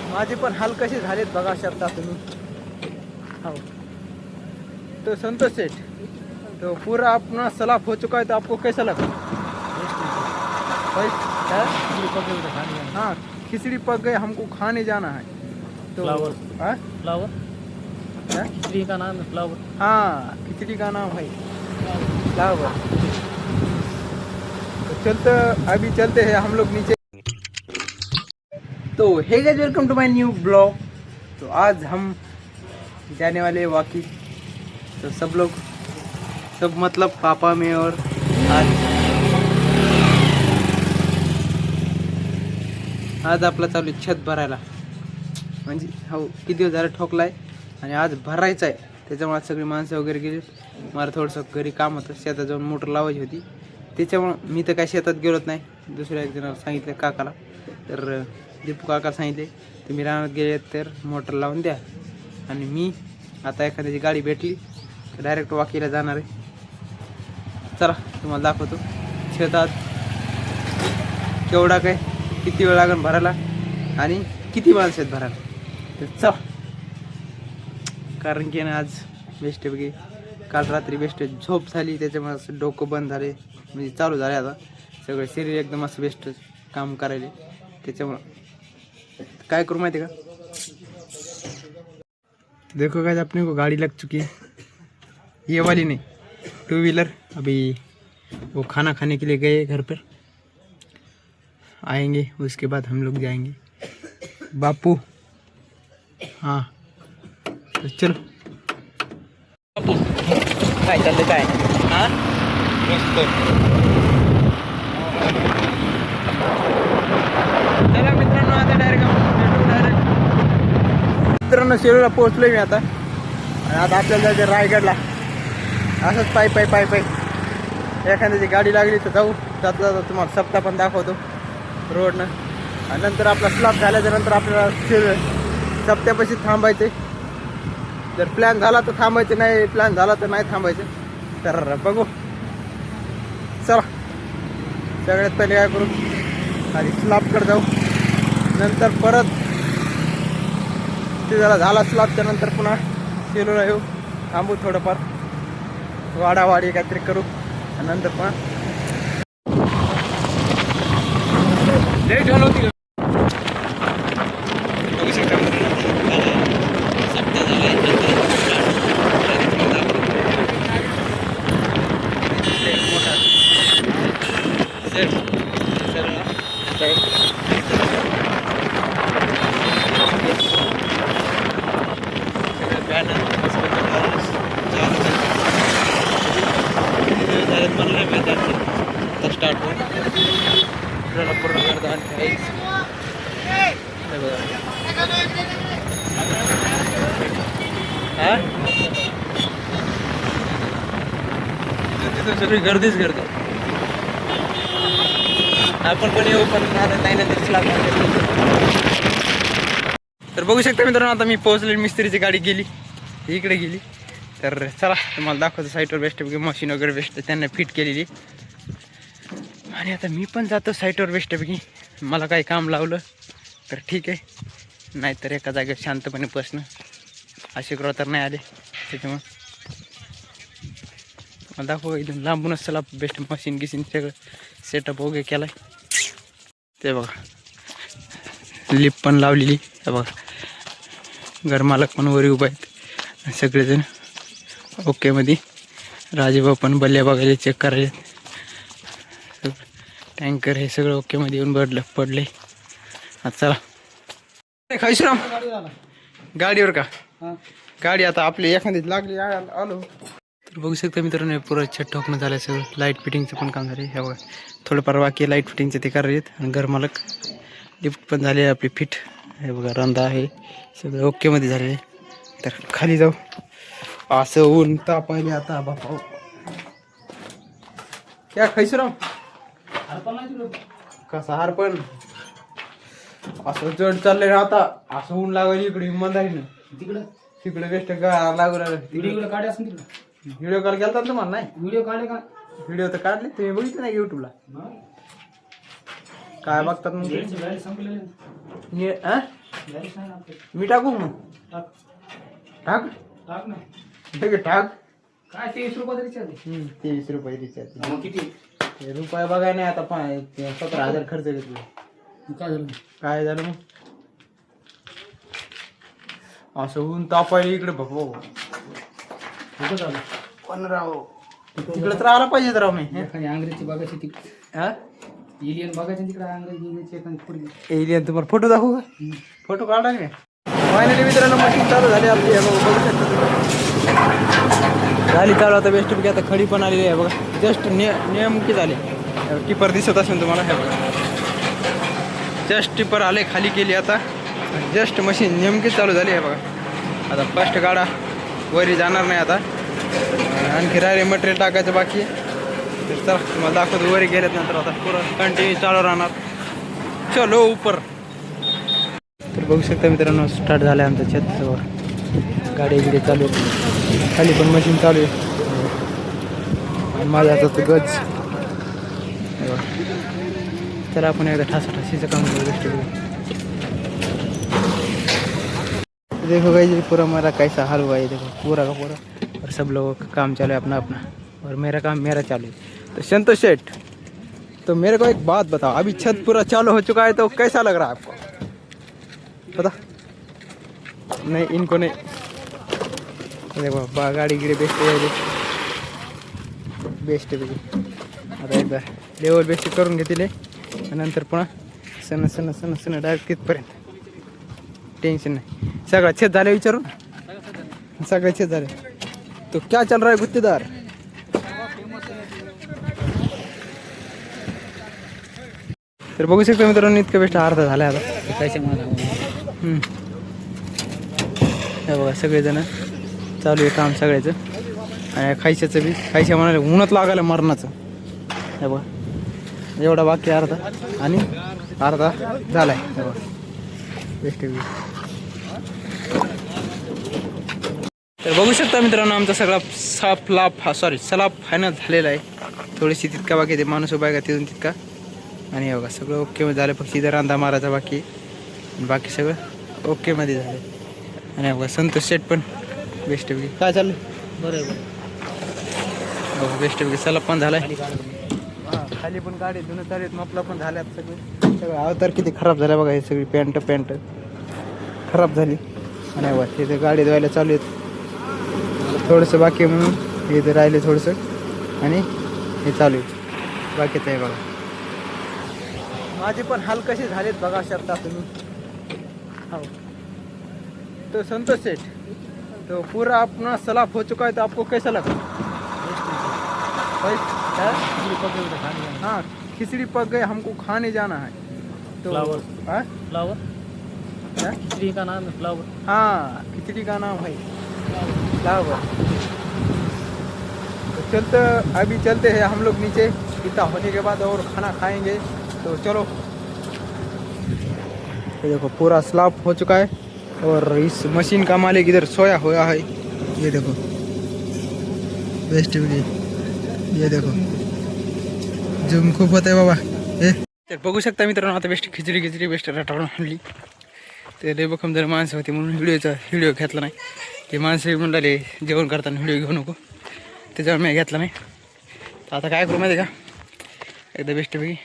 माझे पण हाल कसे झालेत बघा शकता तुम्ही। हो तो संतोष सेठ, तो पूरा अपना सलाब हो चुका है, तो आपको कैसा लगा? हाँ खिचड़ी पक गए, हमको खाने जाना है। तो फ्लावर फ्लावर खिचड़ी का नाम है फ्लावर। हाँ खिचड़ी का नाम है फ्लावर। तो चलते अभी चलते हैं हम लोग नीचे। तो हे guys welcome to my new blog. तो आज हम जाने वाले वाकी। तो सब लोग सब मतलब पापा में और आज आपला चालू छत भरायला, म्हणजे हो किती दिवस झालं ठोकलाय आणि आज भरायचं आहे। त्याच्यामुळे सगळी माणसं वगैरे गेली। मला थोडंसं घरी काम होतं, शेतात जाऊन मोटर लावायची होती, त्याच्यामुळं मी तर काय शेतात गेलोच नाही। दुसऱ्या एक जणाला सांगितलं काकाला, तर दीपू काकाला सांगितले तुम्ही रानात गेले तर मोटर लावून द्या, आणि मी आता एखाद्याची गाडी भेटली तर डायरेक्ट वाकीला जाणार आहे। चला तुम्हाला दाखवतो शेतात केवढा काय किती वेळ लागेल भरायला आणि किती माणसं आहेत भरायला। तर चला, कारण की ना आज बेस्ट बघी काल रात्री बेस्ट झोप झाली, त्याच्यामुळे असं डोकं बंद झाले, म्हणजे चालू झाले आता सगळं शरीर एकदम असं बेस्ट काम करायले। त्याच्यामुळं काय करू माहिती का, देखो गाइस अपने को गाड़ी लग चुकी है, ये वाली नहीं, 2 व्हीलर। अभी वो खाना खाने के लिए गए, घर पर आएंगे, उसके बाद हम लोग जाएंगे। बापू हाँ तो चलो। बापू काय चाललं काय? हाँ चला मित्रांनो, आता डायरेक्ट मित्रांनो शेलूला पोहोचलोय मी आता, आणि आता आपल्याला जायचं रायगडला। असंच पाय पाय पाय पाय एखाद्याची गाडी लागली तर जाऊ, जाता जाता तुम्हाला सप्ताह पण दाखवतो रोडनं। आणि नंतर आपला स्लॅब झाल्याच्या नंतर आपल्याला सप्त्यापाशी थांबायचे। जर प्लॅन झाला तर थांबायचं, नाही प्लॅन झाला तर नाही थांबायचं। तर बघू, चला सगळ्यात पहिले काय करू, आधी स्लॅबकडे जाऊ, नंतर परत ते जरा झाला स्लॅबच्या नंतर पुन्हा सेलूला येऊ, थांबू थोडंफार, वाडावाडी काहीतरी करू, आणि नंतर पुन्हा लेट झालं होती। स्टार्ट हो पूर्ण गर्दान सगळी गर्दीच गर्दी। आपण पण येऊ, पण आता नाही ना तर बघू शकता मित्रांनो, आता मी पोहोचले, मिस्त्रीची गाडी गेली इकडे गेली। तर चला तुम्हाला दाखवतो साईटवर बेस्ट मशीन वगैरे बेस्ट त्यांना फिट केलेली, आणि आता मी पण जातो साईटवर बेस्टपैकी। मला काही काम लावलं तर ठीक आहे, नाहीतर एका जागेत शांतपणे बसणं, असे ग्रह तर नाही आले। त्याच्यामुळं मला दाखव एकदम लांबूनच चला बेस्ट मशीन गिशीन सगळं सेटअप वगैरे केला आहे। ते बघा लिफ्ट पण लावलेली, ते बघा घरमालक पण वरी उभा आहेत, सगळेजण ओके मध्ये। राजेभाऊ पण बल्ल्या बघायला चेक करायला, टँकर हे सगळं ओके मध्ये येऊन पडले। आता चला खायश्राम गाडीवर का, गाडी आता आपली एखादी लागली आलो। तर बघू शकता मित्रांनो पुरं छत ठोकणं झालं, सगळं लाईट फिटिंगचं पण काम झालं। हे बघा थोडंफार बाकी लाईट फिटिंगचं ते करायलेत, आणि घरमालक लिफ्ट पण झाले आपली फिट। हे बघा रंदा आहे सगळं ओके मध्ये झालेले। तर खाली जाऊ, असं ऊन तापायले आता बापा। क्या खायश्राम कसा हार पण असं जड चाललंय ना, आता असं ऊन लागलं इकडे इमानदारीनं, तिकडे तिकडे बेस्ट लागू राहिलं। व्हिडिओ काढे असं तिकडे, व्हिडिओ कॉल केला तुम्हाला? नाही व्हिडिओ काढले का? व्हिडिओ तर काढले, तुम्ही बघितलं नाही युट्यूबला? काय बघतात मग ते? मी टाकू मग टाक ठीक आहे टाक. काय 23 रुपये रिचार्ज 23 रुपये रिचार्ज. मग किती रुपये बघाय नाही आता 17,000 खर्च घेतला. काय झालं काय झालं मग असं ऊन तापायला इकडे बघू कुठं झालं पण राव तिकडे तर आला पाहिजे तर राव मी एखादी अंग्रेजची बघायची ती हा एलियन बघायची तिकडे अंग्रेजी एखादी पुढे एलियन तुम्हाला फोटो दाखवू का? फोटो काढा मी फायनली मित्रांनो मशीन चालू झाली आपली हे बघा बघू शकता तुम्ही. झाली चालू आता बेस्ट पैकी आता खडी पण आलेली आहे बघा जस्ट नेमकी झाली टिपर दिसत असेल तुम्हाला हे बघा जस्ट टिपर आले खाली केली आता जस्ट मशीन नेमकी चालू झाली आहे बघा. आता फर्स्ट गाडा वरी जाणार नाही आता आणखी राहिले मटेरियल टाकायचं बाकी आहे. तर चला तुम्हाला दाखवतो वरी गेल्यानंतर आता पुरं कंटिन्यू चालू राहणार. चलो उपर तर बघू शकता मित्रांनो स्टार्ट झालं आहे आमचं छतवर गाडी इकडे चालू आहे खाली पण मशीन चालू आहे आणि माझ्या हातात गज. चला आपण एकदा ठासाठासीचं काम करू गोष्टी. देखो भाई पूरा मेरा कैसा हाल हुआ है देखो पूरा का पूरा और सब लोगों का काम चालू है अपना अपना और मेरा काम मेरा चालू है. तो संतोष सेठ तो मेरे को एक बात बताओ अभी छत पूरा चालू हो चुका है तो कैसा लग रहा है आपको पता नहीं इनको नहीं देखो गाड़ी गिड़ी बेस्ट आता एकदा लेवल बेस्ट करून घेतले नंतर पुन्हा सण सण सण सण डायरेक्ट तिथपर्यंत टेन्शन नाही. सगळं छेद झाले विचारून सगळे छेद झाले. तो क्या चल रहा है गुत्तेदार तर बघू शकतो मित्रांनो इतकं बेस्ट अर्धा झाला आता पैसे मला हे बघा सगळेजण चालू आहे काम सगळ्याचं आणि खायच्याचं बी खायच्या म्हणाले उन्हात लागायला मरणाचं. हे बघा एवढा बाकी अर्धा आणि अर्धा झाला आहे. हे बघा बेस्ट तर बघू शकता मित्रांनो आमचा सगळा सलाप फायनल झालेला आहे. थोडीशी तितका बाकी ते माणूस उभा आहे का तिथून तितका आणि हे बघा सगळं ओके झालं फक्त इथं रांधा मारायचा बाकी बाकी सगळं ओकेमध्ये झालं. आणि बघा संतोष शेट पण बेस्ट पैकी काय चाललं बरोबर बघा बेस्ट पैकी सलाप पण झाला आहे. खाली पण गाडी जुनं चालू आहेत मपला पण झाल्यात सगळं अवतार किती खराब झाला बघा हे सगळी पॅन्ट खराब झाली. आणि बघा तिथे गाडी धुवायला चालू आहेत थोडंसं बाकी आहे म्हणून इथे राहिले थोडंसं आणि हे चालू आहे बाकीच आहे बघा. माझे पण हाल कसे झालेत बघा शकता तुम्ही. हो तो संतोष सेठ तो पूरा अपना सलाफ हो चुका है तो आपको कैसा लगा? हाँ खिचड़ी पक गए हमको खाने जाना है तो फ्लावर हाँ फ्लावर क्या? खिचड़ी का नाम है फ्लावर. हाँ खिचड़ी का नाम है फ्लावर. तो चलते अभी चलते हैं हम लोग नीचे इतना होने के बाद और खाना खाएंगे तो चलो. ये देखो पूरा स्लैब हो चुका है और इस मशीन का मालिक इधर सोया हुआ है. ये देखो बेस्ट ये देखो जूम खूप होत आहे बाबा. तर बघू शकता मित्रांनो आता बेस्ट खिचडी बेस्ट रटाळून आणली. ते लय बखम जर माणसं होती म्हणून व्हिडिओ घेतला नाही. ते माणसं म्हणाले जेवण करताना व्हिडिओ घेऊ नको त्याच्यावर मी घेतला नाही. तर आता काय करू माहिती का एकदा बेस्टपैकी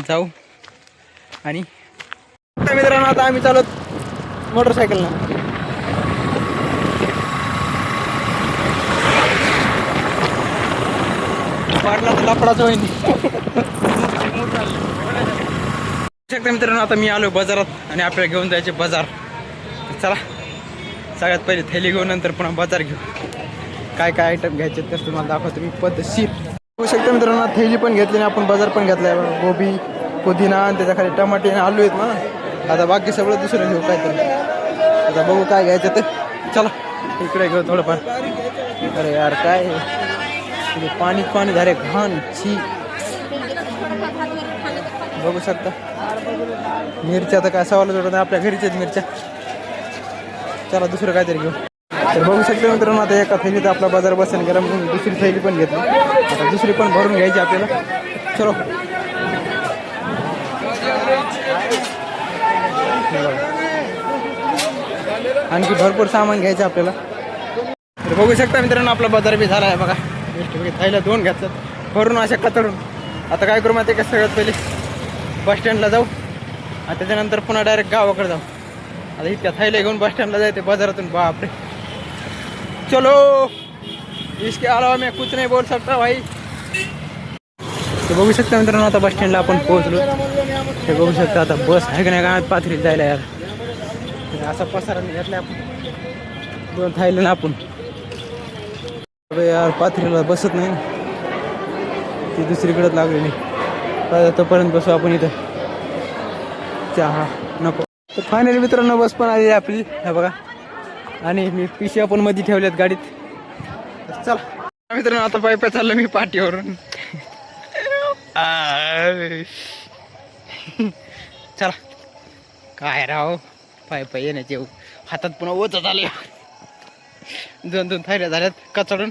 जाऊ आणि मित्रांनो आता आम्ही चालत मोटरसायकलनं. वाटला तर लफडाच होईन. शकता मित्रांनो आता मी आलो बाजारात आणि आपल्याला घेऊन जायचे बाजार. चला सगळ्यात पहिले थैली घेऊ नंतर पुन्हा बाजार घेऊ. काय काय आयटम घ्यायचे तर तुम्हाला दाखवतो मी पद्धतशीर. होऊ शकतं मित्रांनो थैली पण घेतली आणि आपण बाजार पण घेतला आहे. गोबी पुदिना आणि त्याच्या खाली टमाटे आणि आलू आहेत ना. आता बाकी सगळं दुसरं घेऊ काय तरी. आता बघू काय घ्यायचं ते. चला इकडे घेऊ थोडंफार. अरे यार काय पाणी झाले घाण छी. बघू शकता मिरच्या तर काय सवाल जोडत आपल्या घरीच्याच मिरच्या. चला दुसरं काहीतरी घेऊ. तर बघू शकता मित्रांनो आता एका थैलीत आपला बाजार बसेल गेला म्हणून दुसरी थैली पण घेतली. आता दुसरी पण भरून घ्यायची आपल्याला. चलो आणखी भरपूर सामान घ्यायचं आपल्याला. तर बघू शकता मित्रांनो आपला बाजार बी झाला आहे बघा. बेस्ट थाईला 2 घेतलं भरून अशा कचडून. आता काय करू माहिती आहे का, सगळ्यात पहिले बस स्टँडला जाऊ आणि त्याच्यानंतर पुन्हा डायरेक्ट गावाकडे जाऊ. आता इतक्या थाईला घेऊन बस स्टँडला जायते बाजारातून. बापरे चलो इसके अलावा मैं कुछ नहीं बोल सकता भाई. ते बघू शकता मित्रांनो आता बस स्टँडला आपण पोहोचलो. ते बघू शकता आता बस आहे का नाही गावात पाथरीला जायला यार. असा पसारा घेतला आपण 2 थाईला आपण यार. पाथरीला बसत नाही ती दुसरीकडेच लागलेली. तोपर्यंत बसू आपण इथं चहा नको. तर फायनली मित्रांनो बस पण आली आपली हे बघा. आणि मी पिशव्या पण मध्ये ठेवल्यात गाडीत. तर चला मित्रांनो आता पाय चाललो मी पाठीवरून. चला काय राव पाय येण्याचे हातात पुन्हा ओचत आले. 2 थायऱ्या झाल्यात कचडून.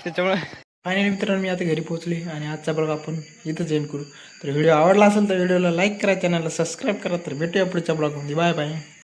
त्याच्यामुळे फायनली मित्रांनो मी आता घरी पोहोचले आणि आजचा ब्लॉग आपण इथंच एंड करू. तर व्हिडिओ आवडला असेल तर व्हिडिओला लाईक करा, चॅनलला सबस्क्राईब करा. तर भेटूया पुढच्या ब्लॉगमध्ये. Bye bye.